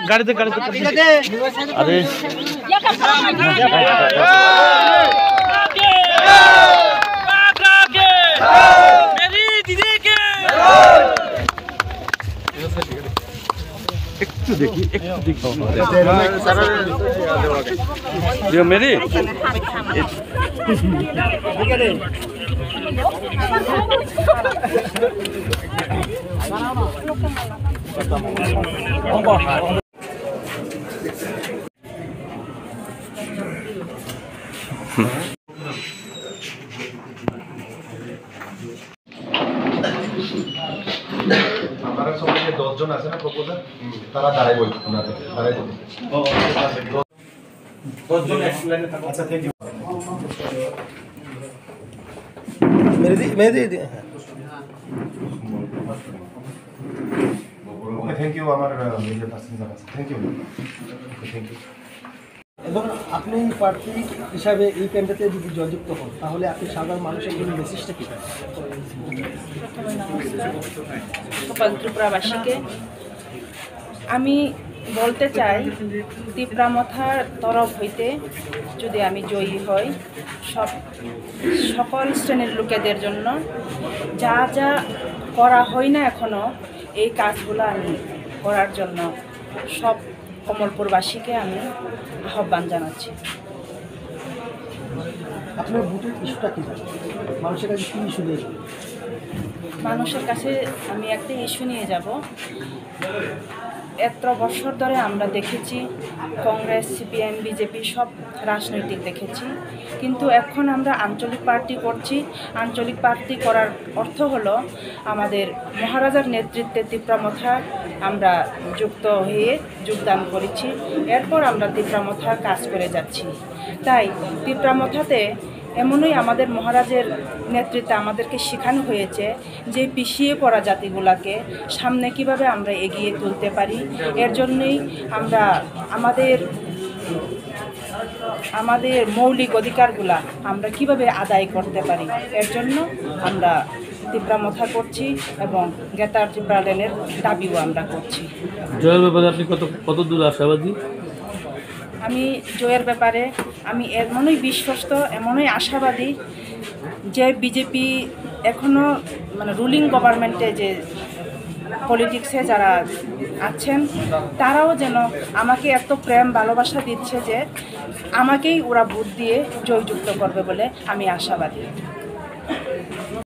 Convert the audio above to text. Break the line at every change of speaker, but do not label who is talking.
গাড়িতে আরে একটু দেখি মেরি
हमारा समझ 10 जन আছে না প্রপোজাল তারা দাঁড়াইবো ওনাতে দাঁড়াইবো 10 জন এক লাইনে থাকো আচ্ছা thank you Mehedi okay thank you আমার মেজর পার্সন আছে থ্যাংক ইউ
এবং আপনি প্রার্থী হিসাবে এই কেন্দ্রতে যদি জয়যুক্ত হন তাহলে আপনি সাধারণ মানুষের জন্য মেসেজটা কী
সকল ত্রিপুরাবাসীকে আমি বলতে চাই তীব্রামথার তরফ হইতে যদি আমি জয়ী হই সকল শ্রেণীর লোকেদের জন্য যা যা করা হয় না এখনও এই কাজগুলো আমি করার জন্য সব কমলপুরবাসীকে আমি আহ্বান জানাচ্ছি।
আপনার ভোটের ইস্যুটা কী মানুষের কাছে কী ইস্যু নিয়ে
মানুষের কাছে আমি একটা ইস্যু নিয়ে যাব। এত বছর ধরে আমরা দেখেছি কংগ্রেস সিপিএম বিজেপি সব রাজনৈতিক দেখেছি, কিন্তু এখন আমরা আঞ্চলিক পার্টি করছি। আঞ্চলিক পার্টি করার অর্থ হলো আমাদের মহারাজার নেতৃত্বে তীব্রামথা আমরা যুক্ত হয়ে যোগদান করেছি, এরপর আমরা তীব্রামথার কাজ করে যাচ্ছি। তাই তীব্রামথাতে এমনই আমাদের মহারাজের নেতৃত্বে আমাদেরকে শেখানো হয়েছে যে পিছিয়ে পড়া জাতিগুলোকে সামনে কিভাবে আমরা এগিয়ে তুলতে পারি। এর জন্যই আমরা আমাদের মৌলিক অধিকারগুলা আমরা কিভাবে আদায় করতে পারি, এর জন্য আমরা তীব্রামথা করছি এবং গেতার ত্রিপুরা লেনের দাবিও আমরা করছি।
জয়ের ব্যাপারে আপনি কত দূর আশাবাদী?
আমি জয়ের ব্যাপারে আমি এমনই বিশ্বস্ত, এমনই আশাবাদী যে বিজেপি এখনও রুলিং গভর্নমেন্টে যে পলিটিক্সে যারা আছেন তারাও যেন আমাকে এত প্রেম ভালোবাসা দিচ্ছে যে আমাকেই ওরা ভোট দিয়ে জয়যুক্ত করবে বলে আমি আশাবাদী।